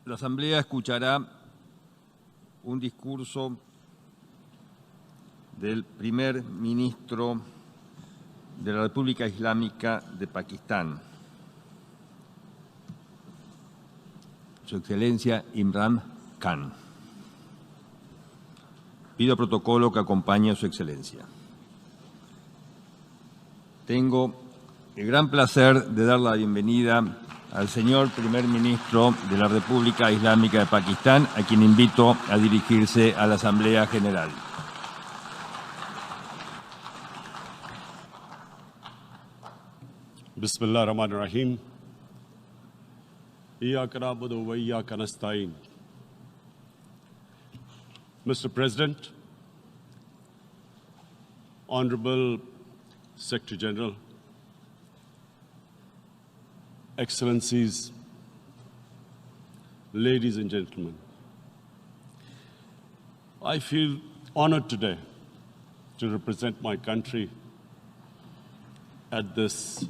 La Asamblea escuchará un discurso del primer ministro de la República Islámica de Pakistán, Su Excelencia Imran Khan. Pido protocolo que acompañe a Su Excelencia. Tengo el gran placer de dar la bienvenida al señor primer ministro de la República Islámica de Pakistán, a quien invito a dirigirse a la Asamblea General. Bismillah ar-Rahman ar-Rahim. Iyyaka na'budu wa iyyaka nasta'in. Mr. President, Honorable Secretary General, Excellencies, ladies and gentlemen, I feel honored today to represent my country at this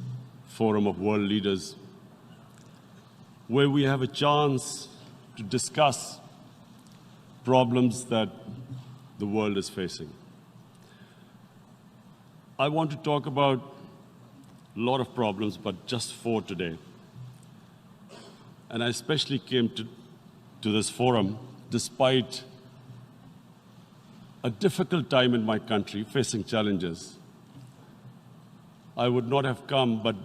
forum of world leaders, where we have a chance to discuss problems that the world is facing. I want to talk about a lot of problems, but just 4 today. And I especially came to this forum despite a difficult time in my country, facing challenges. I would not have come, but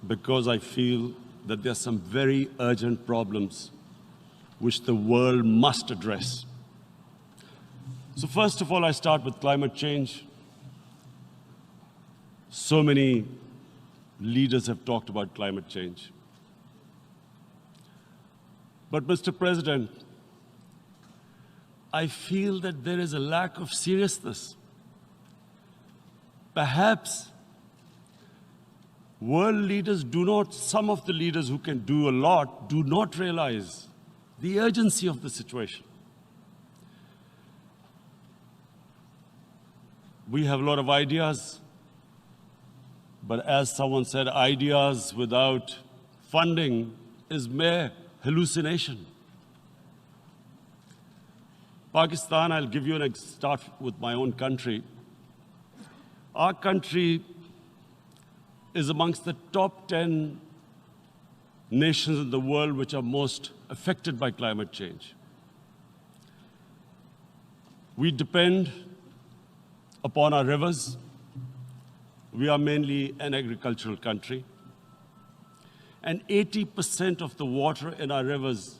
because I feel that there are some very urgent problems which the world must address. So first of all, I start with climate change. So many leaders have talked about climate change. But Mr. President, I feel that there is a lack of seriousness. Perhaps world leaders some of the leaders who can do a lot, do not realize the urgency of the situation. We have a lot of ideas, but as someone said, ideas without funding is mere hallucination. Pakistan, I'll give you start with my own country. Our country is amongst the top 10 nations in the world which are most affected by climate change. We depend upon our rivers. We are mainly an agricultural country. And 80% of the water in our rivers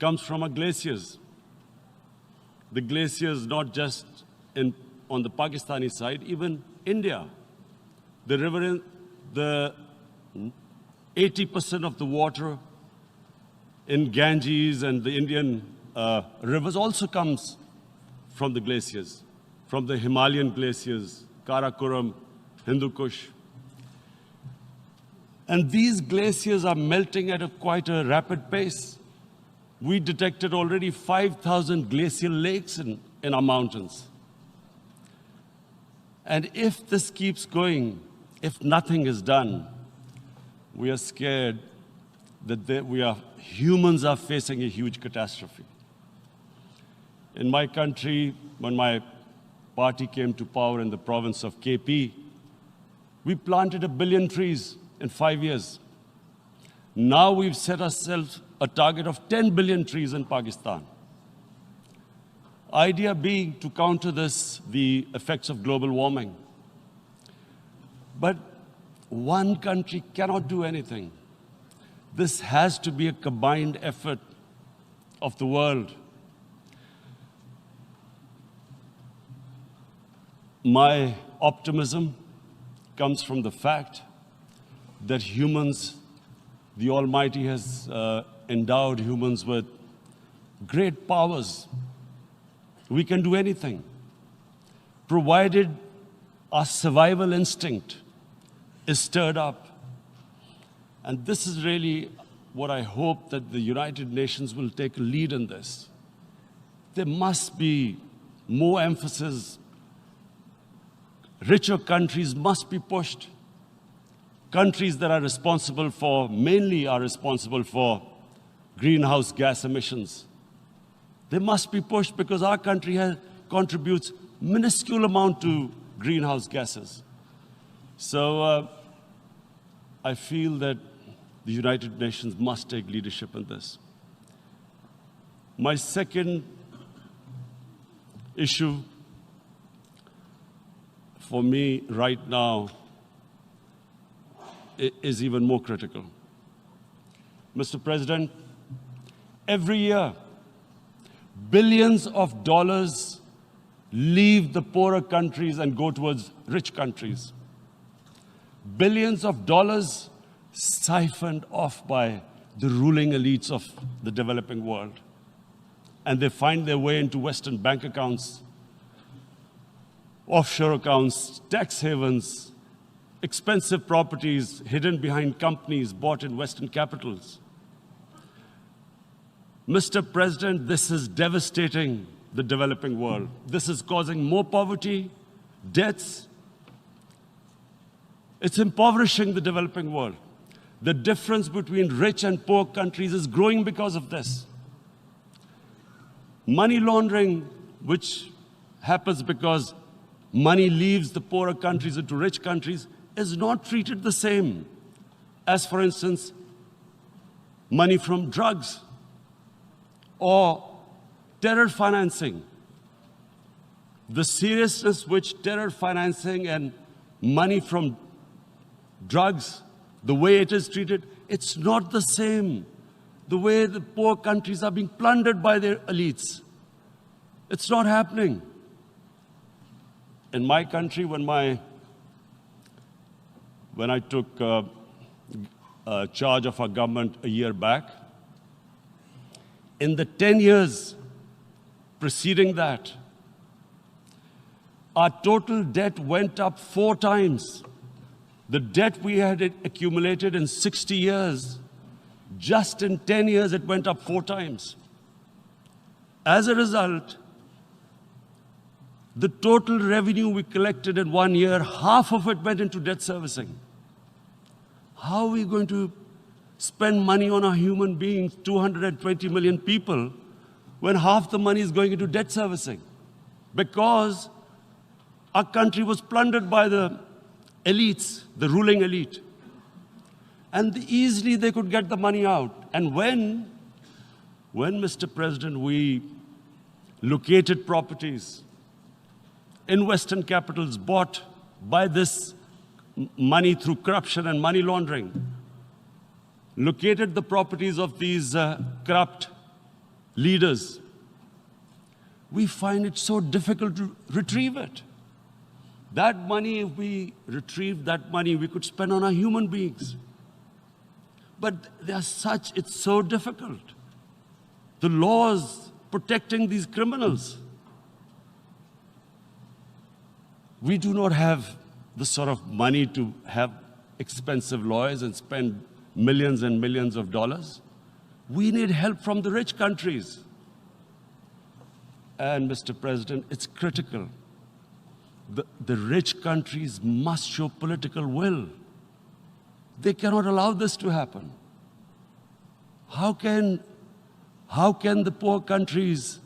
comes from our glaciers. The glaciers not just on the Pakistani side, even India. The 80% of the water in Ganges and the Indian rivers also comes from the glaciers, from the Himalayan glaciers, Karakoram, Hindu Kush. And these glaciers are melting at quite a rapid pace. We detected already 5,000 glacial lakes in our mountains. And if this keeps going, if nothing is done, we are scared that humans are facing a huge catastrophe. In my country, when my party came to power in the province of KP, we planted 1 billion trees in 5 years. Now we've set ourselves a target of 10 billion trees in Pakistan. Idea being to counter the effects of global warming. But one country cannot do anything. This has to be a combined effort of the world. My optimism comes from the fact that humans, the Almighty has endowed humans with great powers. We can do anything, provided our survival instinct is stirred up. And this is really what I hope that the United Nations will take a lead in this. There must be more emphasis. Richer countries must be pushed. Countries that are responsible for, mainly are responsible for greenhouse gas emissions. They must be pushed because our country contributes minuscule amount to greenhouse gases. So I feel that the United Nations must take leadership in this. My second issue for me right now is even more critical. Mr. President, every year, billions of dollars leave the poorer countries and go towards rich countries. Billions of dollars siphoned off by the ruling elites of the developing world. And they find their way into Western bank accounts, offshore accounts, tax havens, expensive properties hidden behind companies bought in Western capitals. Mr. President, this is devastating the developing world. This is causing more poverty, deaths. It's impoverishing the developing world. The difference between rich and poor countries is growing because of this. Money laundering, which happens because money leaves the poorer countries into rich countries, is not treated the same as, for instance, money from drugs or terror financing. The seriousness which terror financing and money from drugs, the way it is treated, it's not the same. The way the poor countries are being plundered by their elites. It's not happening. In my country, when I took charge of our government a year back, in the 10 years preceding that, our total debt went up 4 times. The debt we had accumulated in 60 years, just in 10 years, it went up 4 times. As a result, the total revenue we collected in 1 year, half of it went into debt servicing. How are we going to spend money on our human beings, 220 million people, when half the money is going into debt servicing? Because our country was plundered by the elites, the ruling elite. And easily they could get the money out. And when, Mr. President, we located properties in Western capitals bought by this money through corruption and money laundering, located the properties of these corrupt leaders, we find it so difficult to retrieve it. That money, if we retrieved that money, we could spend on our human beings. But it's so difficult. The laws protecting these criminals. We do not have the sort of money to have expensive lawyers and spend millions and millions of dollars. We need help from the rich countries. And Mr. President, it's critical. The rich countries must show political will. They cannot allow this to happen. How can the poor countries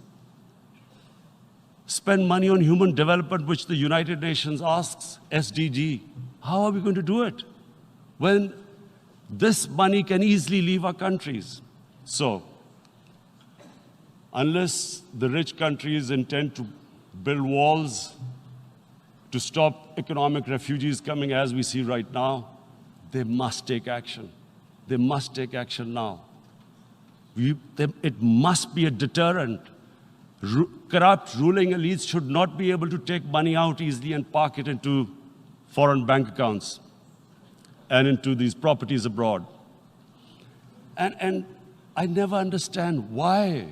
spend money on human development, which the United Nations asks, SDG? How are we going to do it when this money can easily leave our countries? So, unless the rich countries intend to build walls to stop economic refugees coming as we see right now, they must take action. They must take action now. It must be a deterrent. Corrupt ruling elites should not be able to take money out easily and park it into foreign bank accounts and into these properties abroad. And I never understand why.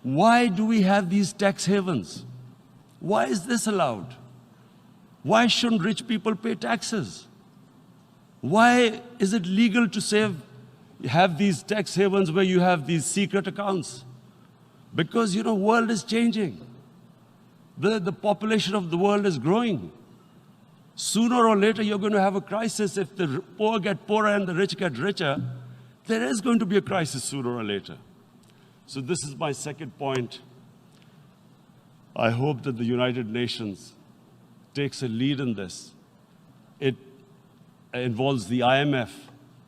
Why do we have these tax havens? Why is this allowed? Why shouldn't rich people pay taxes? Why is it legal to have these tax havens where you have these secret accounts? Because, the world is changing. The population of the world is growing. Sooner or later, you're going to have a crisis if the poor get poorer and the rich get richer. There is going to be a crisis sooner or later. So this is my second point. I hope that the United Nations takes a lead in this. It involves the IMF,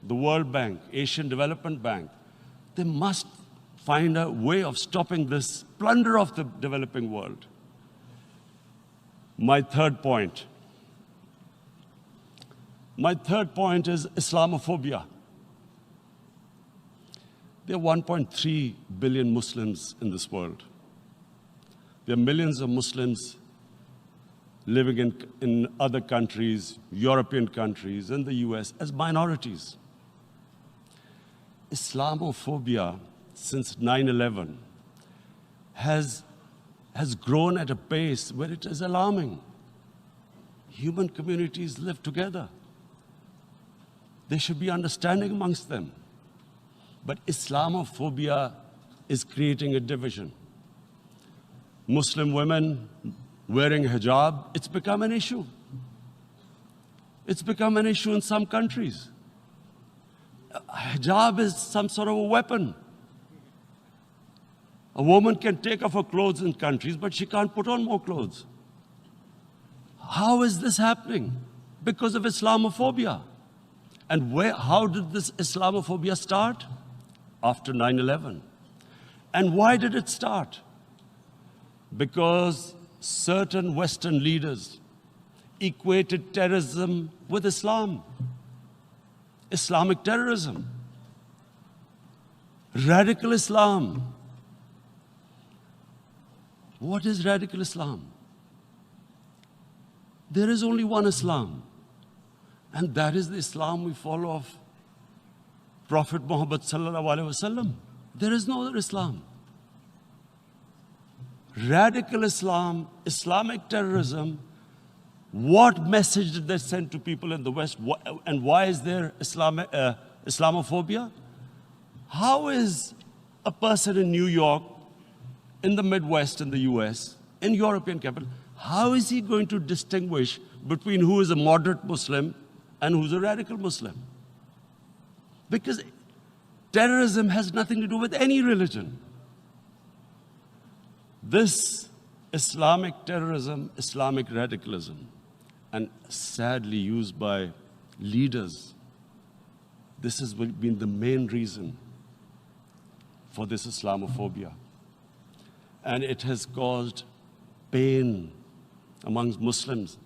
the World Bank, Asian Development Bank. They must find a way of stopping this plunder of the developing world. My third point. My third point is Islamophobia. There are 1.3 billion Muslims in this world. There are millions of Muslims living in other countries, European countries, in the US, as minorities. Islamophobia, since 9/11, has grown at a pace where it is alarming. Human communities live together. There should be understanding amongst them. But Islamophobia is creating a division. Muslim women wearing hijab, it's become an issue. It's become an issue in some countries. Hijab is some sort of a weapon. A woman can take off her clothes in countries, but she can't put on more clothes. How is this happening? Because of Islamophobia. And how did this Islamophobia start? After 9/11. And why did it start? Because certain Western leaders equated terrorism with Islam. Islamic terrorism. Radical Islam. What is radical Islam? There is only one Islam. And that is the Islam we follow of Prophet Muhammad sallallahu alaihi wasallam. There is no other Islam. Radical Islam, Islamic terrorism, what message did they send to people in the West? And why is there Islamophobia? How is a person in New York, in the Midwest, in the US, in European capital, how is he going to distinguish between who is a moderate Muslim and who's a radical Muslim? Because terrorism has nothing to do with any religion. This Islamic terrorism, Islamic radicalism, and sadly used by leaders, this has been the main reason for this Islamophobia. And it has caused pain amongst Muslims.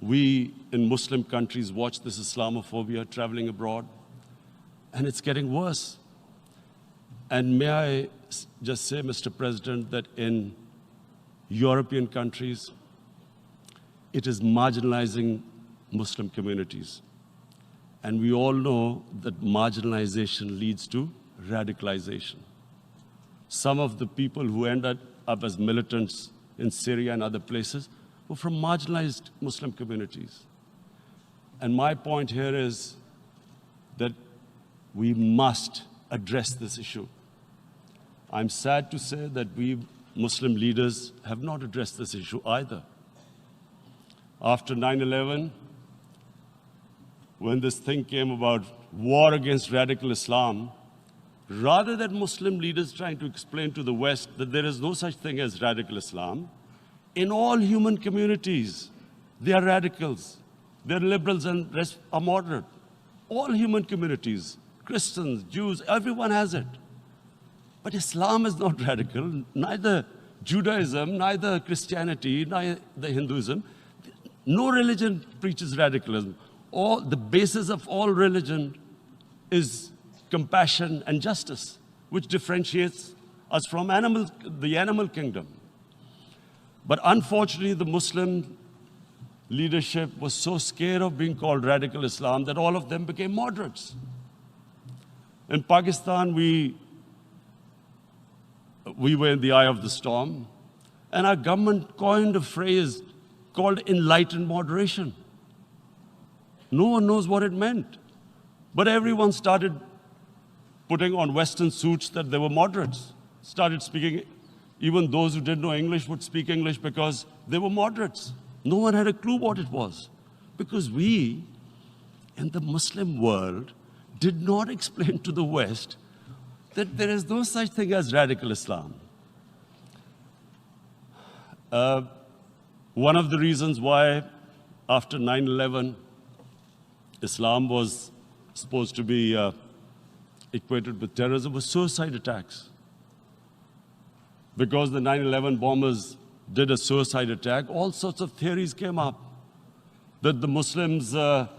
We in Muslim countries watch this Islamophobia traveling abroad, and it's getting worse. And may I just say, Mr. President, that in European countries, it is marginalizing Muslim communities. And we all know that marginalization leads to radicalization. Some of the people who ended up as militants in Syria and other places were from marginalized Muslim communities. And my point here is that we must address this issue. I'm sad to say that we Muslim leaders have not addressed this issue either. After 9/11, when this thing came about war against radical Islam, rather than Muslim leaders trying to explain to the West that there is no such thing as radical Islam, in all human communities, they are radicals. They're liberals and rest are moderate. All human communities, Christians, Jews, everyone has it. But Islam is not radical, neither Judaism, neither Christianity, neither Hinduism. No religion preaches radicalism. The basis of all religion is compassion and justice, which differentiates us from the animal kingdom. But unfortunately, the Muslim leadership was so scared of being called radical Islam that all of them became moderates. In Pakistan, we were in the eye of the storm, and our government coined a phrase called enlightened moderation. No one knows what it meant, but everyone started putting on Western suits that they were moderates, started speaking. Even those who didn't know English would speak English because they were moderates. No one had a clue what it was. Because we, in the Muslim world, did not explain to the West that there is no such thing as radical Islam. One of the reasons why after 9/11, Islam was supposed to be equated with terrorism was suicide attacks. Because the 9/11 bombers did a suicide attack, all sorts of theories came up that the Muslims are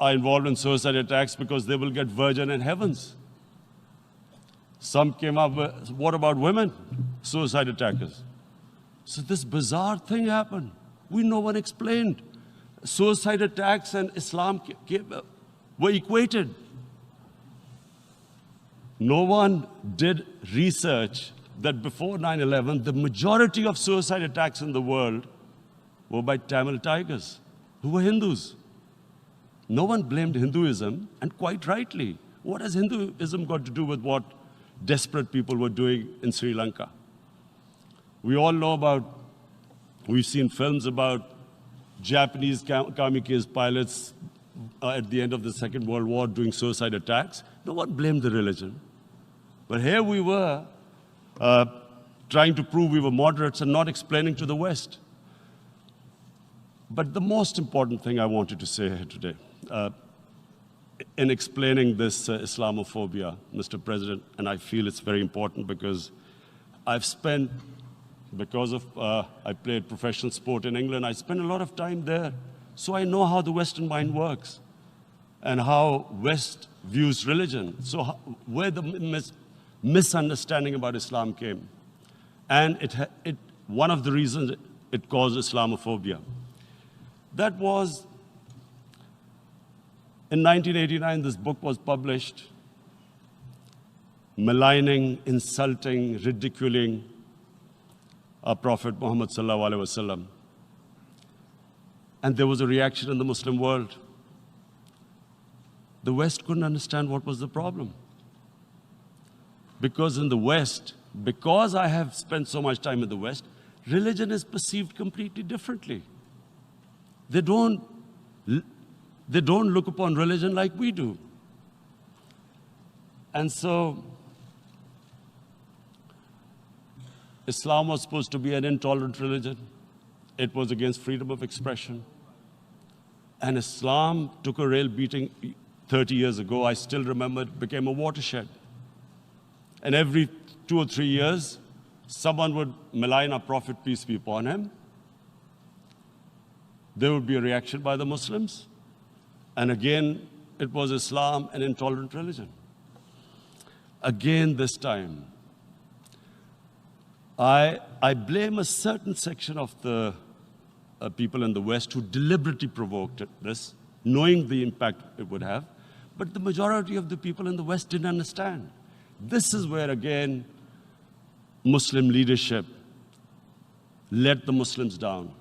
involved in suicide attacks because they will get virgin in heavens. Some came up with, what about women, suicide attackers? So this bizarre thing happened. No one explained. Suicide attacks and Islam were equated. No one did research that before 9/11, the majority of suicide attacks in the world were by Tamil tigers, who were Hindus. No one blamed Hinduism, and quite rightly. What has Hinduism got to do with what desperate people were doing in Sri Lanka? We all know we've seen films about Japanese kamikaze pilots at the end of the Second World War doing suicide attacks. No one blamed the religion. But here we were trying to prove we were moderates and not explaining to the West. But the most important thing I wanted to say here today, in explaining this Islamophobia, Mr. President, and I feel it's very important because I've spent, because of I played professional sport in England, I spent a lot of time there. So I know how the Western mind works and how West views religion. So where the misunderstanding about Islam came. And one of the reasons it caused Islamophobia. That was, in 1989, this book was published, maligning, insulting, ridiculing our Prophet Muhammad sallallahu alaihi wasallam. And there was a reaction in the Muslim world. The West couldn't understand what was the problem. Because in the West, because I have spent so much time in the West, religion is perceived completely differently. They don't look upon religion like we do. And so, Islam was supposed to be an intolerant religion. It was against freedom of expression. And Islam took a real beating 30 years ago. I still remember it became a watershed. And every 2 or 3 years, someone would malign our Prophet, peace be upon him. There would be a reaction by the Muslims. And again, it was Islam, an intolerant religion. Again, this time, I blame a certain section of the people in the West who deliberately provoked this, knowing the impact it would have. But the majority of the people in the West didn't understand. This is where, again, Muslim leadership let the Muslims down.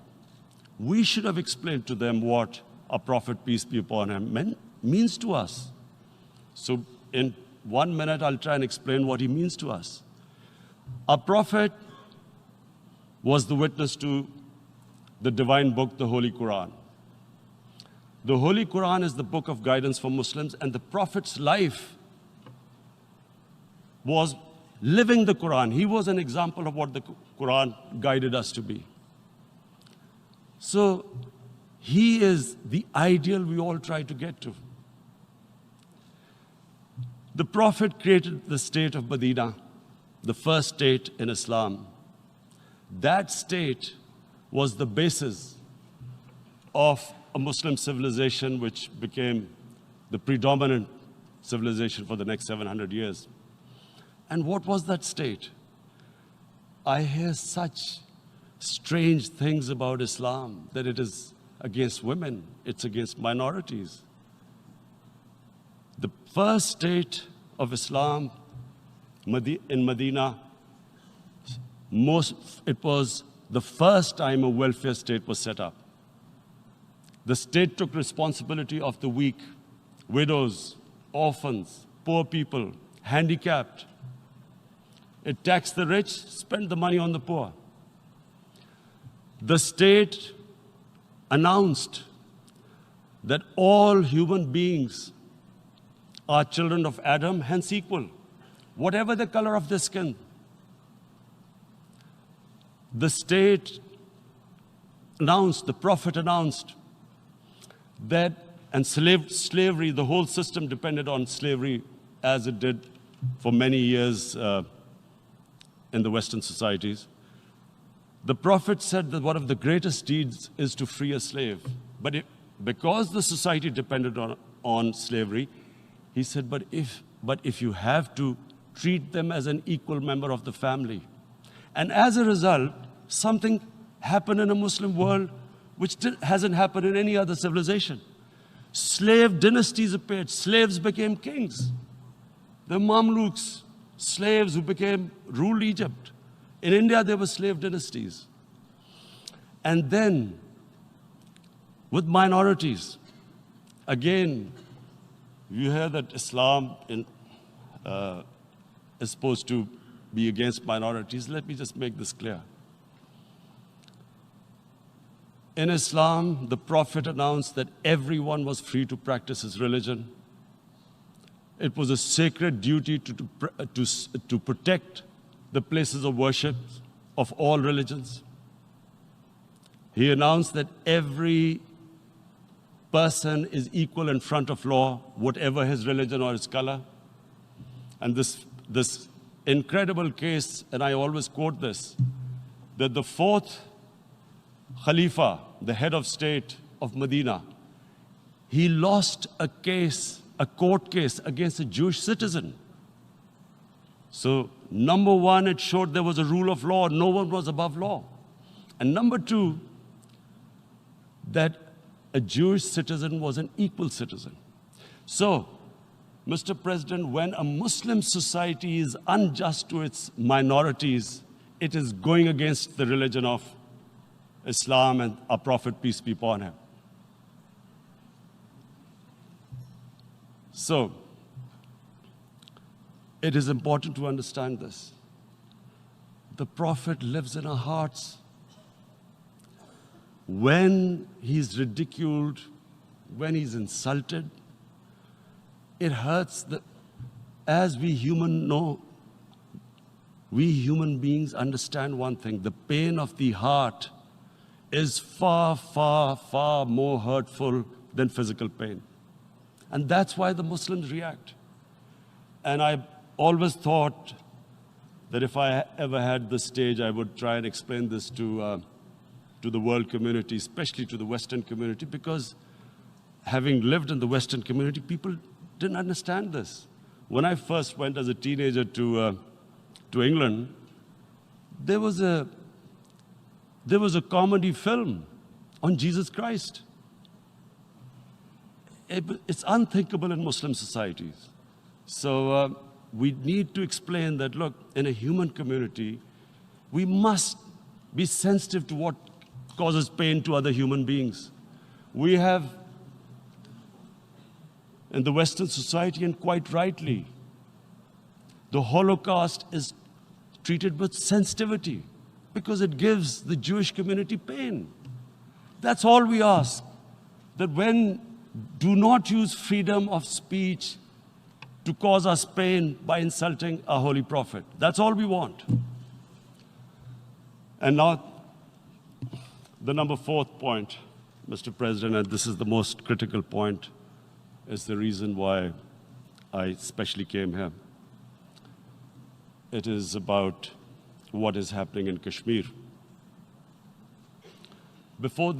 We should have explained to them what our Prophet, peace be upon him, means to us. So in 1 minute, I'll try and explain what he means to us. Our Prophet was the witness to the divine book, the Holy Quran. The Holy Quran is the book of guidance for Muslims, and the Prophet's life was living the Quran. He was an example of what the Quran guided us to be. So he is the ideal we all try to get to. The Prophet created the state of Medina, the first state in Islam. That state was the basis of a Muslim civilization which became the predominant civilization for the next 700 years. And what was that state? I hear such strange things about Islam, that it is against women, it's against minorities. The first state of Islam in Medina, it was the first time a welfare state was set up. The state took responsibility of the weak, widows, orphans, poor people, handicapped. It taxed the rich, spent the money on the poor. The state announced that all human beings are children of Adam, hence equal, whatever the color of their skin. The state announced, the Prophet announced that, and slavery, the whole system depended on slavery as it did for many years in the Western societies. The Prophet said that one of the greatest deeds is to free a slave. But because the society depended on slavery, he said, but if you have to, treat them as an equal member of the family. And as a result, something happened in a Muslim world which hasn't happened in any other civilization. Slave dynasties appeared. Slaves became kings. The Mamluks, slaves who ruled Egypt. In India, there were slave dynasties. And then, with minorities, again, you hear that Islam is supposed to be against minorities. Let me just make this clear. In Islam, the Prophet announced that everyone was free to practice his religion. It was a sacred duty to protect the places of worship of all religions. He announced that every person is equal in front of law, whatever his religion or his color. And this incredible case, and I always quote this, that the fourth Khalifa, the head of state of Medina, he lost a court case against a Jewish citizen. So, number one, it showed there was a rule of law, no one was above law. And number two, that a Jewish citizen was an equal citizen. So, Mr. President, when a Muslim society is unjust to its minorities, it is going against the religion of Islam and our Prophet, peace be upon him. So, it is important to understand this. The Prophet lives in our hearts. When he's ridiculed, when he's insulted, it hurts. As we human beings understand one thing, the pain of the heart is far, far, far more hurtful than physical pain. And that's why the Muslims react. And I always thought that if I ever had the stage, I would try and explain this to the world community, especially to the Western community, because having lived in the Western community, people didn't understand this. When I first went as a teenager to England, there was a comedy film on Jesus Christ. It's unthinkable in Muslim societies. So we need to explain that, look, in a human community, we must be sensitive to what causes pain to other human beings. We have, in the Western society, and quite rightly, the Holocaust is treated with sensitivity because it gives the Jewish community pain. That's all we ask. That do not use freedom of speech to cause us pain by insulting our holy prophet. That's all we want. And now, the number fourth point, Mr. President, and this is the most critical point, is the reason why I especially came here. It is about what is happening in Kashmir. Before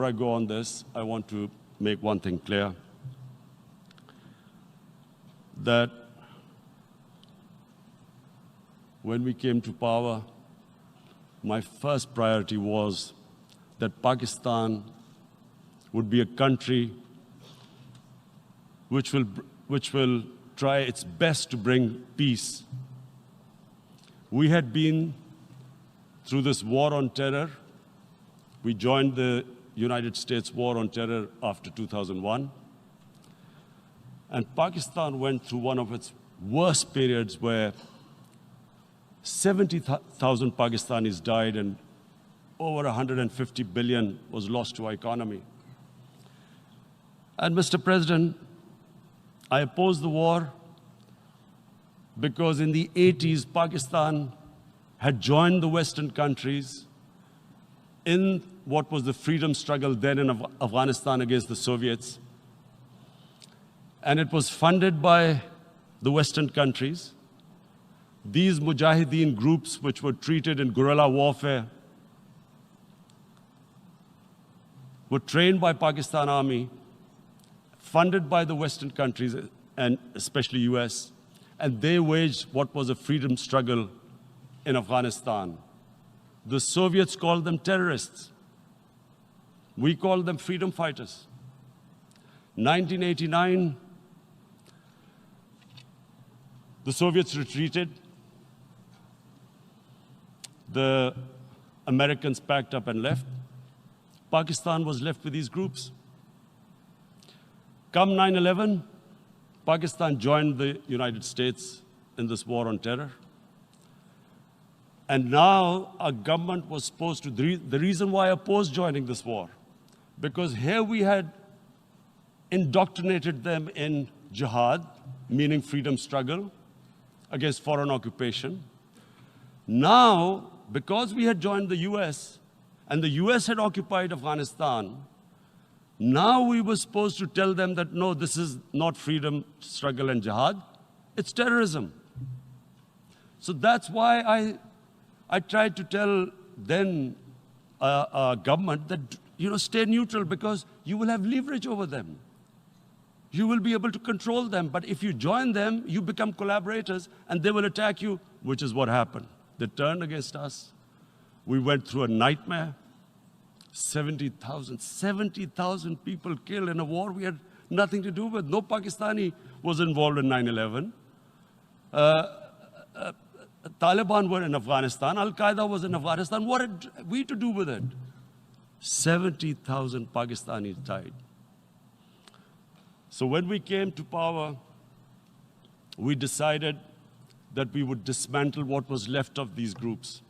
I go on this, I want to make one thing clear. That when we came to power, my first priority was that Pakistan would be a country which will try its best to bring peace. We had been through this war on terror. We joined the United States war on terror after 2001. And Pakistan went through one of its worst periods where 70,000 Pakistanis died and over 150 billion was lost to our economy. And Mr. President, I opposed the war because in the 80s, Pakistan had joined the Western countries in what was the freedom struggle then in Afghanistan against the Soviets. And it was funded by the Western countries. These Mujahideen groups, which were treated in guerrilla warfare, were trained by Pakistan Army, funded by the Western countries, and especially US, and they waged what was a freedom struggle in Afghanistan. The Soviets called them terrorists. We called them freedom fighters. 1989, the Soviets retreated. The Americans packed up and left. Pakistan was left with these groups. Come 9/11, Pakistan joined the United States in this war on terror. And now our government was supposed to, the reason why I opposed joining this war, because here we had indoctrinated them in jihad, meaning freedom struggle against foreign occupation. Now, because we had joined the US, and the US had occupied Afghanistan, now we were supposed to tell them that, no, this is not freedom struggle and jihad, it's terrorism. So that's why I tried to tell then government that, stay neutral because you will have leverage over them. You will be able to control them. But if you join them, you become collaborators and they will attack you, which is what happened. They turned against us. We went through a nightmare. 70,000 people killed in a war we had nothing to do with. No Pakistani was involved in 9/11. Taliban were in Afghanistan. Al-Qaeda was in Afghanistan. What had we to do with it? 70,000 Pakistanis died. So when we came to power, we decided that we would dismantle what was left of these groups.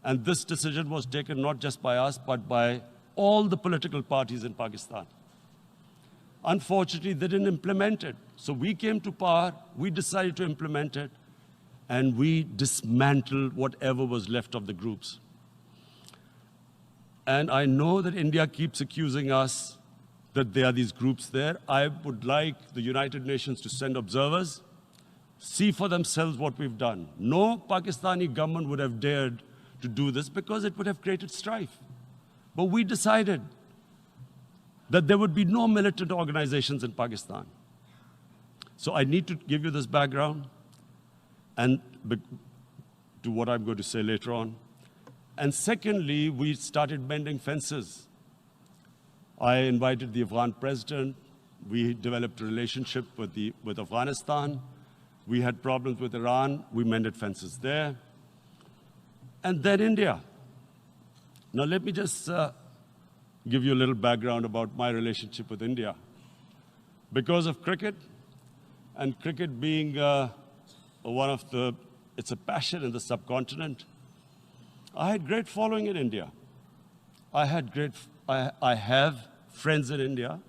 And this decision was taken not just by us, but by all the political parties in Pakistan. Unfortunately, they didn't implement it. So we came to power, we decided to implement it, and we dismantled whatever was left of the groups. And I know that India keeps accusing us that there are these groups there. I would like the United Nations to send observers, see for themselves what we've done. No Pakistani government would have dared to do this because it would have created strife. But we decided that there would be no militant organizations in Pakistan. So I need to give you this background and to what I'm going to say later on. And secondly, we started mending fences. I invited the Afghan president. We developed a relationship with Afghanistan. We had problems with Iran. We mended fences there. And then India. Now let me just give you a little background about my relationship with India. Because of cricket, and cricket being it's a passion in the subcontinent, I had great following in India. I have friends in India.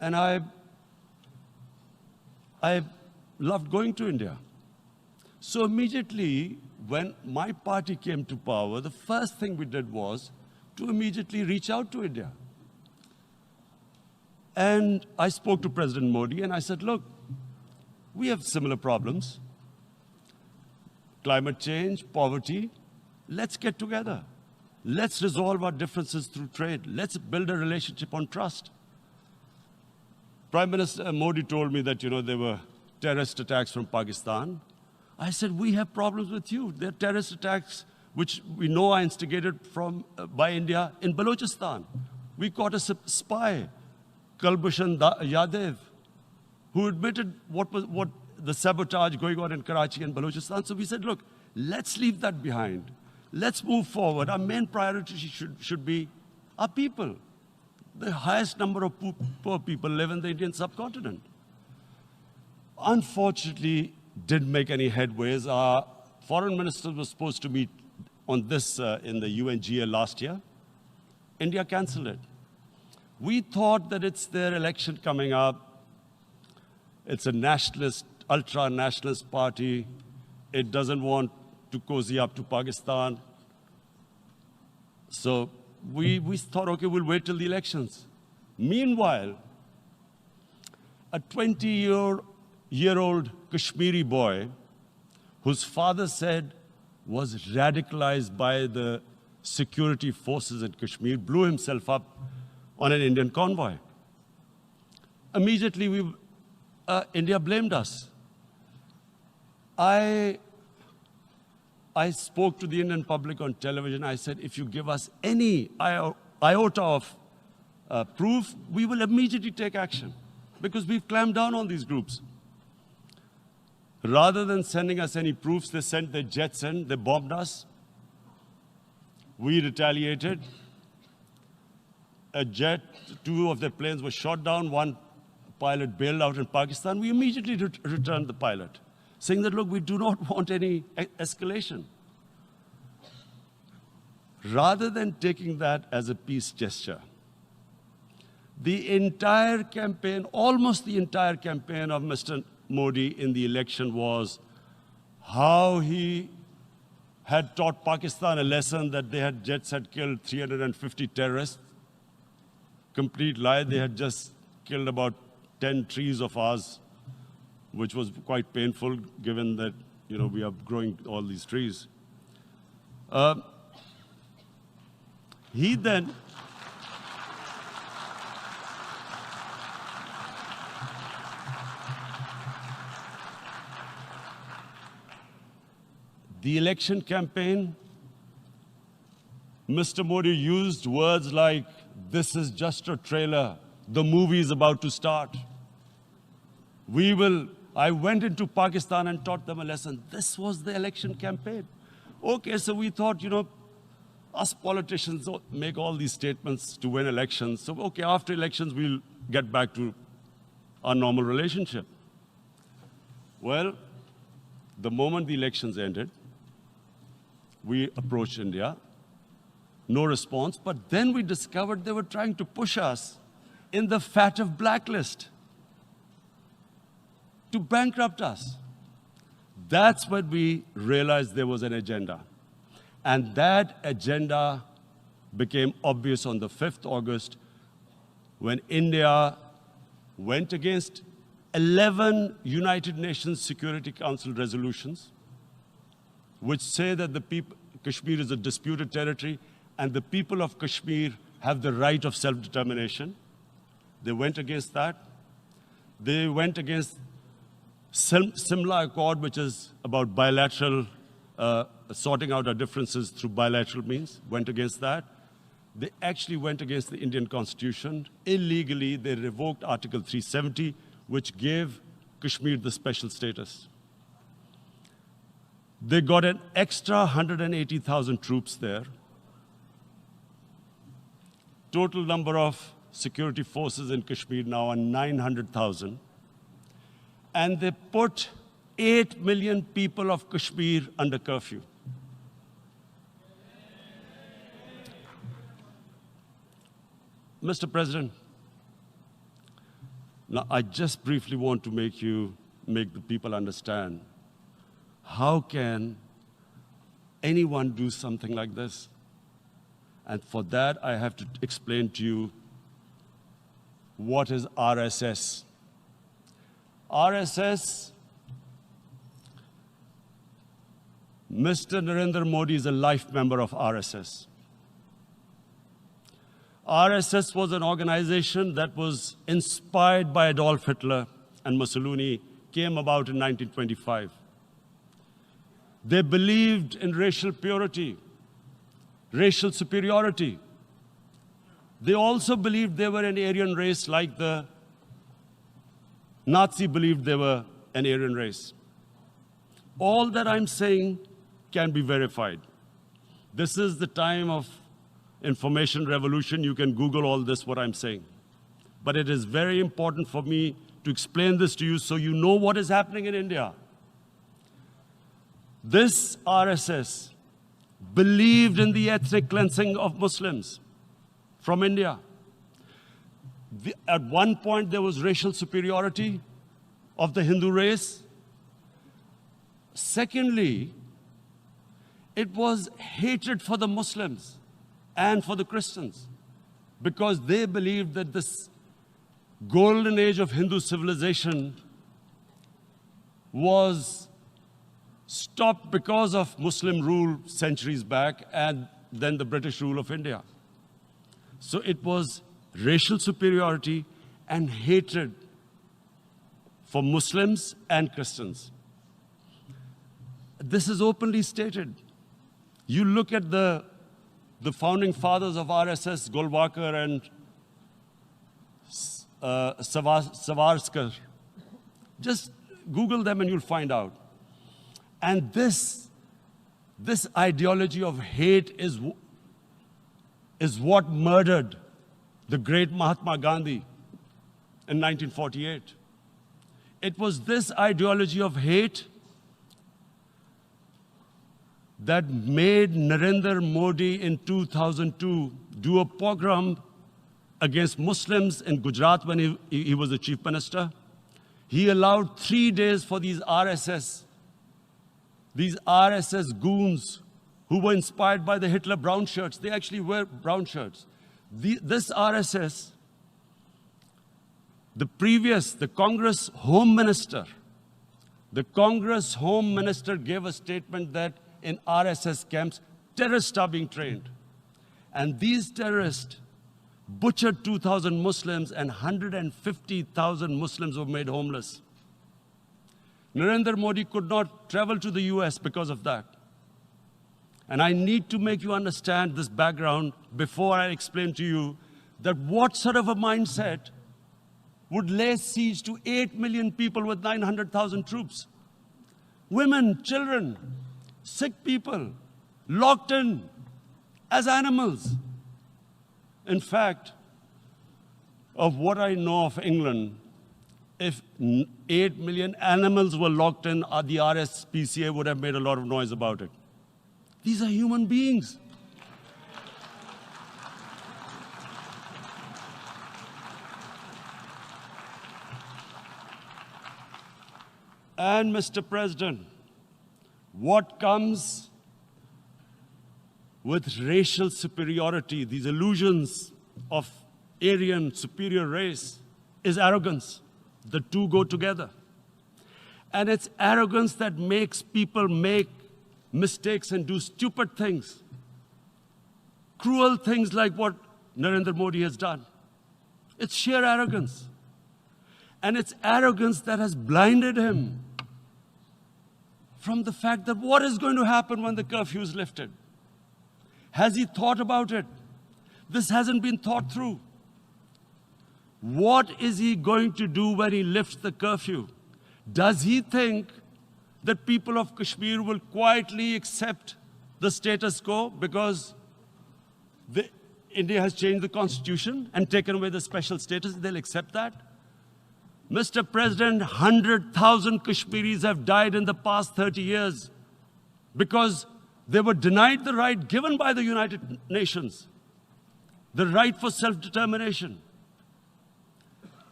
And I loved going to India. So immediately, when my party came to power, the first thing we did was to immediately reach out to India. And I spoke to President Modi and I said, look, we have similar problems. Climate change, poverty, let's get together. Let's resolve our differences through trade. Let's build a relationship on trust. Prime Minister Modi told me that, there were terrorist attacks from Pakistan. I said, we have problems with you. There are terrorist attacks which we know are instigated by India in Balochistan. We caught a spy, Kulbhushan Yadav, who admitted what the sabotage going on in Karachi and Balochistan. So we said, look, let's leave that behind. Let's move forward. Our main priority should be our people. The highest number of poor people live in the Indian subcontinent. Unfortunately, didn't make any headways. Our foreign ministers were supposed to meet on this in the UNGA last year. India cancelled it. We thought that it's their election coming up. It's a nationalist, ultra-nationalist party. It doesn't want to cozy up to Pakistan. So we thought, okay, we'll wait till the elections. Meanwhile, a 20-year-old Kashmiri boy, whose father said was radicalized by the security forces in Kashmir, blew himself up on an Indian convoy. Immediately, India blamed us. I spoke to the Indian public on television. I said, if you give us any iota of proof, we will immediately take action, because we've clamped down on these groups. Rather than sending us any proofs, they sent their jets in, they bombed us. We retaliated. A jet, 2 of their planes were shot down, 1 pilot bailed out in Pakistan. We immediately returned the pilot, saying that, look, we do not want any escalation. Rather than taking that as a peace gesture, the entire campaign, almost the entire campaign of Mr. Modi in the election was how he had taught Pakistan a lesson that jets had killed 350 terrorists. Complete lie. They had just killed about 10 trees of ours, which was quite painful given that, we are growing all these trees. He then the election campaign, Mr. Modi used words like, this is just a trailer, the movie is about to start. I went into Pakistan and taught them a lesson. This was the election campaign. Okay, so we thought, us politicians make all these statements to win elections. So, okay, after elections, we'll get back to our normal relationship. Well, the moment the elections ended, we approached India. No response, but then we discovered they were trying to push us in the FATF blacklist to bankrupt us. That's when we realized there was an agenda. And that agenda became obvious on the 5th August when India went against 11 United Nations Security Council resolutions, which say that Kashmir is a disputed territory and the people of Kashmir have the right of self-determination. They went against that. They went against Simla Accord, which is about bilateral, sorting out our differences through bilateral means, went against that. They actually went against the Indian Constitution. Illegally, they revoked Article 370, which gave Kashmir the special status. They got an extra 180,000 troops there. Total number of security forces in Kashmir now are 900,000. And they put 8 million people of Kashmir under curfew. Mr. President, now I just briefly want to make the people understand, how can anyone do something like this? And for that, I have to explain to you what is RSS. RSS, Mr. Narendra Modi is a life member of RSS. RSS was an organization that was inspired by Adolf Hitler and Mussolini, came about in 1925. They believed in racial purity, racial superiority. They also believed they were an Aryan race like the Nazi believed they were an Aryan race. All that I'm saying can be verified. This is the time of information revolution. You can Google all this, what I'm saying. But it is very important for me to explain this to you so you know what is happening in India. This RSS believed in the ethnic cleansing of Muslims from India. At one point, there was racial superiority of the Hindu race. Secondly, it was hatred for the Muslims and for the Christians, because they believed that this golden age of Hindu civilization was stopped because of Muslim rule centuries back and then the British rule of India. So it was racial superiority and hatred for Muslims and Christians. This is openly stated. You look at the founding fathers of RSS, Golwalkar and Savarkar. Just Google them and you'll find out. And this ideology of hate is what murdered the great Mahatma Gandhi in 1948. It was this ideology of hate that made Narendra Modi in 2002 do a pogrom against Muslims in Gujarat when he was the chief minister. He allowed 3 days for these RSS goons who were inspired by the Hitler brown shirts. They actually wear brown shirts. This RSS, the Congress Home Minister gave a statement that in RSS camps, terrorists are being trained. And these terrorists butchered 2,000 Muslims and 150,000 Muslims were made homeless. Narendra Modi could not travel to the US because of that. And I need to make you understand this background before I explain to you that what sort of a mindset would lay siege to 8 million people with 900,000 troops. Women, children, sick people, locked in as animals. In fact, of what I know of England, if 8 million animals were locked in, the RSPCA would have made a lot of noise about it. These are human beings. And Mr. President, what comes with racial superiority, these illusions of Aryan superior race, is arrogance. The two go together. And it's arrogance that makes people make mistakes and do stupid things. Cruel things like what Narendra Modi has done. It's sheer arrogance. And it's arrogance that has blinded him from the fact that what is going to happen when the curfew is lifted? Has he thought about it? This hasn't been thought through. What is he going to do when he lifts the curfew? Does he think that people of Kashmir will quietly accept the status quo because India has changed the constitution and taken away the special status? They'll accept that? Mr. President, 100,000 Kashmiris have died in the past 30 years because they were denied the right given by the United Nations, the right for self-determination.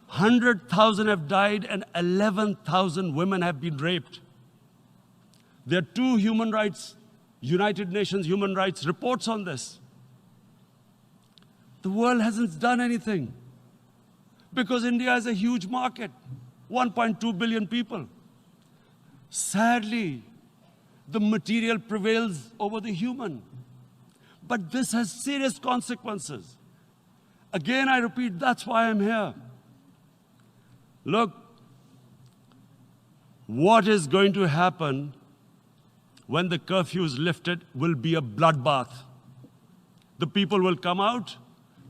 100,000 have died and 11,000 women have been raped. There are 2 United Nations human rights reports on this. The world hasn't done anything because India is a huge market, 1.2 billion people. Sadly, the material prevails over the human. But this has serious consequences. Again, I repeat, that's why I'm here. Look, what is going to happen when the curfew is lifted will be a bloodbath. The people will come out.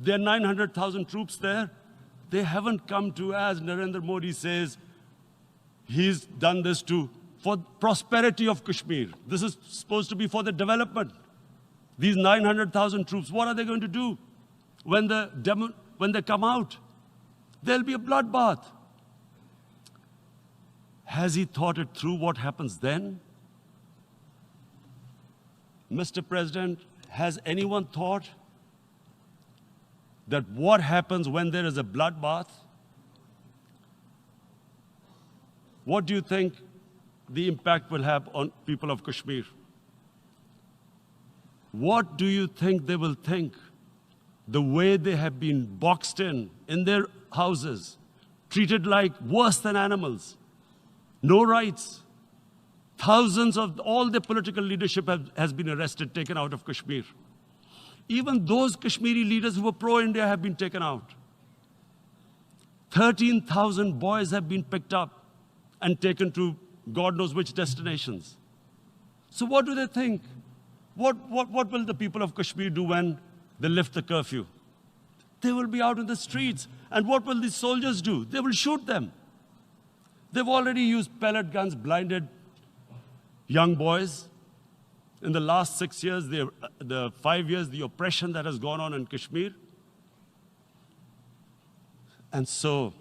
There are 900,000 troops there. They haven't come to, as Narendra Modi says, he's done this for prosperity of Kashmir. This is supposed to be for the development. These 900,000 troops, what are they going to do when they come out? There'll be a bloodbath. Has he thought it through what happens then? Mr. President, has anyone thought that what happens when there is a bloodbath? What do you think the impact will have on people of Kashmir? What do you think they will think? The way they have been boxed in their houses, treated like worse than animals, no rights. Thousands of all the political leadership has been arrested, taken out of Kashmir. Even those Kashmiri leaders who were pro-India have been taken out. 13,000 boys have been picked up and taken to God knows which destinations. So what do they think? What will the people of Kashmir do when they lift the curfew? They will be out in the streets. And what will these soldiers do? They will shoot them. They've already used pellet guns, blinded young boys. In the last 6 years, the 5 years, the oppression that has gone on in Kashmir. And so,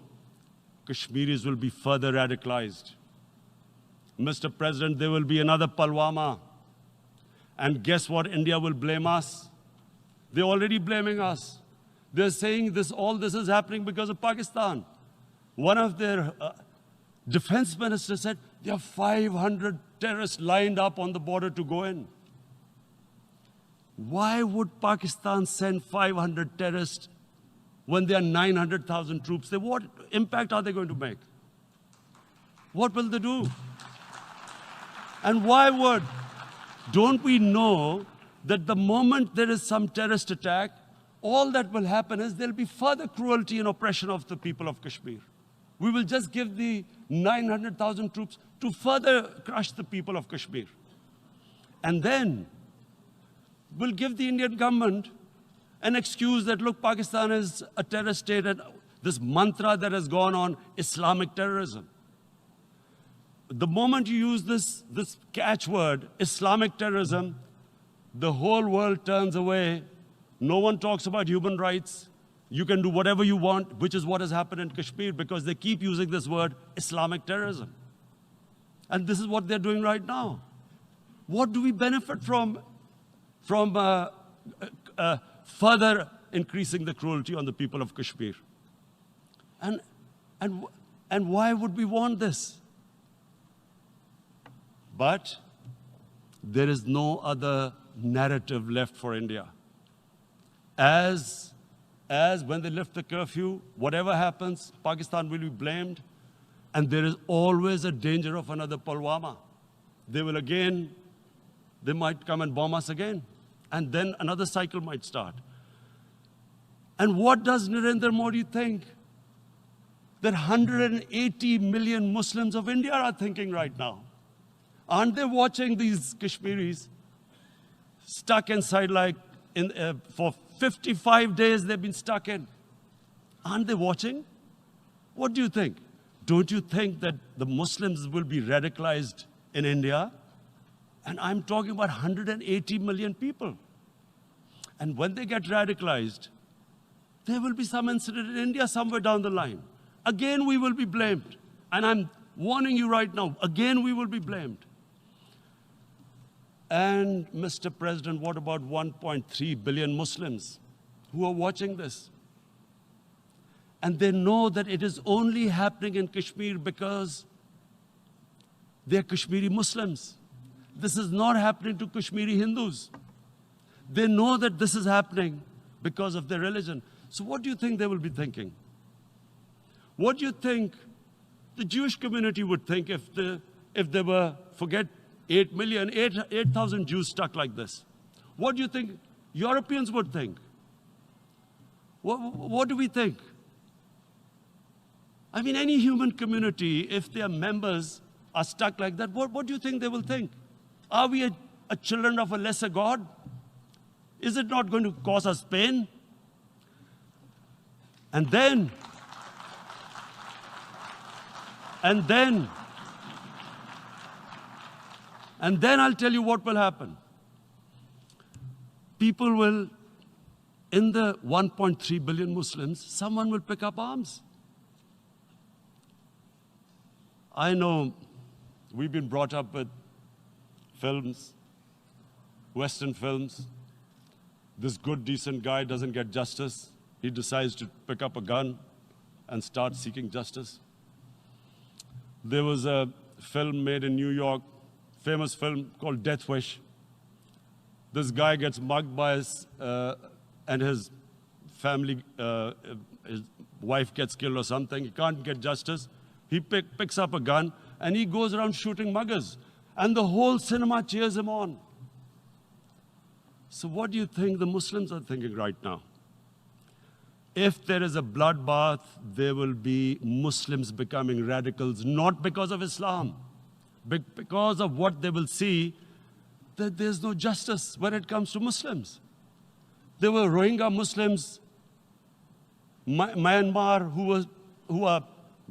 Kashmiris will be further radicalized. Mr. President, there will be another Pulwama. And guess what? India will blame us. They're already blaming us. They're saying all this is happening because of Pakistan. One of their defense ministers said, there are 500 terrorists lined up on the border to go in. Why would Pakistan send 500 terrorists when there are 900,000 troops? What impact are they going to make? What will they do? And why would? Don't we know that the moment there is some terrorist attack, all that will happen is there'll be further cruelty and oppression of the people of Kashmir. We will just give the 900,000 troops to further crush the people of Kashmir. And then we'll give the Indian government an excuse that, look, Pakistan is a terrorist state, and this mantra that has gone on, Islamic terrorism. The moment you use this catchword, Islamic terrorism, the whole world turns away. No one talks about human rights. You can do whatever you want, which is what has happened in Kashmir, because they keep using this word, Islamic terrorism. And this is what they're doing right now. What do we benefit from further increasing the cruelty on the people of Kashmir? And why would we want this? But there is no other narrative left for India. As when they lift the curfew, whatever happens, Pakistan will be blamed, and there is always a danger of another Pulwama. They might come and bomb us again, and then another cycle might start. And what does Narendra Modi think? That 180 million Muslims of India are thinking right now. Aren't they watching these Kashmiris stuck inside for 55 days they've been stuck in? Aren't they watching? What do you think? Don't you think that the Muslims will be radicalized in India? And I'm talking about 180 million people. And when they get radicalized, there will be some incident in India somewhere down the line. Again, we will be blamed. And I'm warning you right now, again, we will be blamed. And Mr. President, what about 1.3 billion Muslims who are watching this? And they know that it is only happening in Kashmir because they're Kashmiri Muslims. This is not happening to Kashmiri Hindus. They know that this is happening because of their religion. So what do you think they will be thinking? What do you think the Jewish community would think if they were, forget 8,000 Jews stuck like this? What do you think Europeans would think? What do we think? I mean, any human community, if their members are stuck like that, what do you think they will think? Are we a children of a lesser God? Is it not going to cause us pain? And then I'll tell you what will happen. People will, in the 1.3 billion Muslims, someone will pick up arms. I know we've been brought up with films, Western films. This good, decent guy doesn't get justice. he decides to pick up a gun and start seeking justice. There was a film made in New York, famous film called Death Wish. This guy gets mugged by and his family, his wife gets killed or something. He can't get justice. He picks up a gun and he goes around shooting muggers. And the whole cinema cheers him on. So what do you think the Muslims are thinking right now? If there is a bloodbath, there will be Muslims becoming radicals, not because of Islam, but because of what they will see, that there's no justice when it comes to Muslims. There were Rohingya Muslims, Myanmar, who are,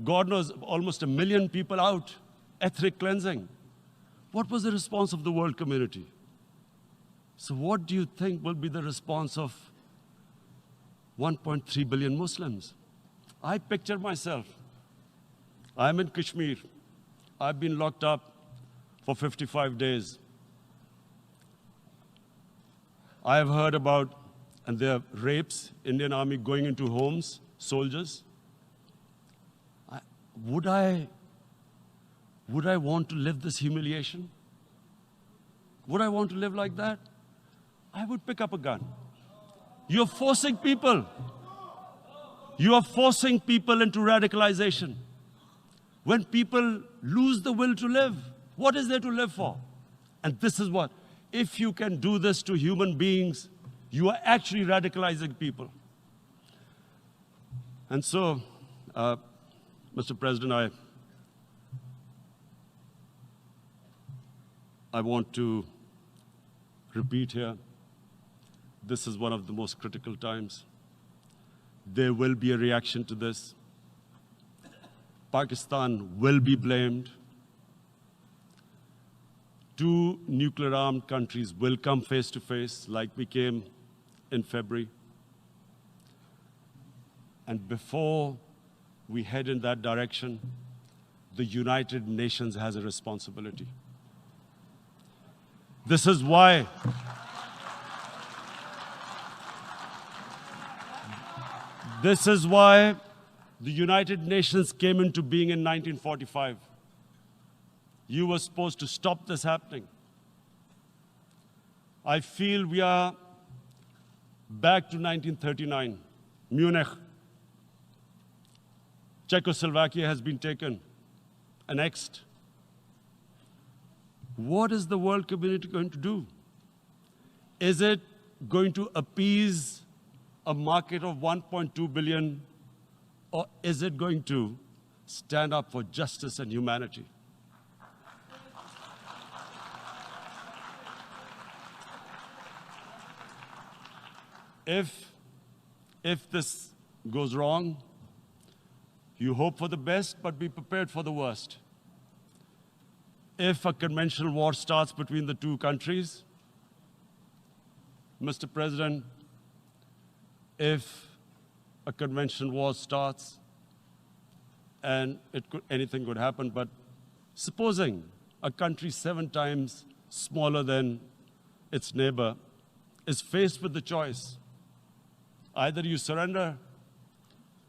God knows, almost 1 million people out, ethnic cleansing. What was the response of the world community? So what do you think will be the response of 1.3 billion Muslims? I picture myself. I'm in Kashmir. I've been locked up for 55 days. I have heard about, and there are rapes, Indian Army going into homes, soldiers. Would I want to live this humiliation? Would I want to live like that? I would pick up a gun. You're forcing people. You are forcing people into radicalization. When people lose the will to live, what is there to live for? And this is what, if you can do this to human beings, you are actually radicalizing people. And so, Mr. President, I want to repeat here, this is one of the most critical times. There will be a reaction to this. Pakistan will be blamed. 2 nuclear-armed countries will come face to face like we came in February. And before we head in that direction, the United Nations has a responsibility. This is why the United Nations came into being in 1945. You were supposed to stop this happening. I feel we are back to 1939, Munich. Czechoslovakia has been taken, annexed. What is the world community going to do? Is it going to appease a market of 1.2 billion, or is it going to stand up for justice and humanity? If this goes wrong, you hope for the best, but be prepared for the worst. If a conventional war starts between the 2 countries, Mr. President, if a conventional war starts, and anything could happen, but supposing a country 7 times smaller than its neighbor is faced with the choice, either you surrender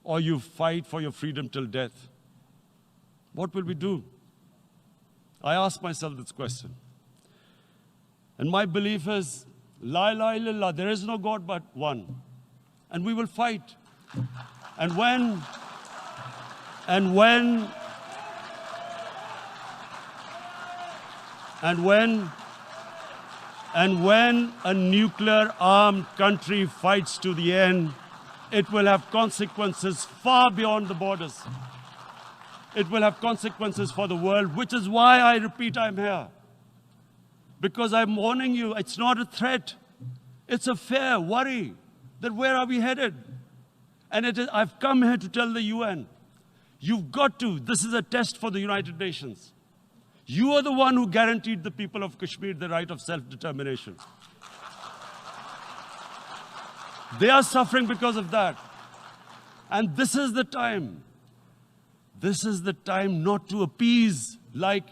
or you fight for your freedom till death, what will we do? I ask myself this question. And my belief is, La ilaha illallah, there is no God but one. And we will fight. And when a nuclear-armed country fights to the end, it will have consequences far beyond the borders. It will have consequences for the world, which is why I repeat I'm here. Because I'm warning you, it's not a threat. It's a fair worry that where are we headed? And I've come here to tell the UN, you've got to, this is a test for the United Nations. You are the one who guaranteed the people of Kashmir the right of self-determination. They are suffering because of that. And this is the time. This is the time not to appease like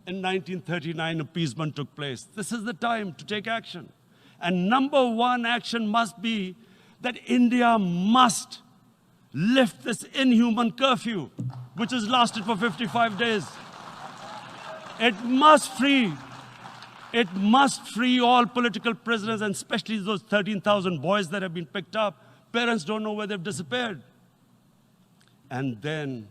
in 1939 appeasement took place. This is the time to take action. And number 1 action must be that India must lift this inhuman curfew, which has lasted for 55 days. It must free all political prisoners, and especially those 13,000 boys that have been picked up. Parents don't know where they've disappeared. And then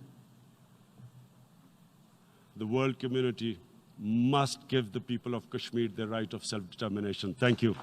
the world community must give the people of Kashmir their right of self-determination. Thank you.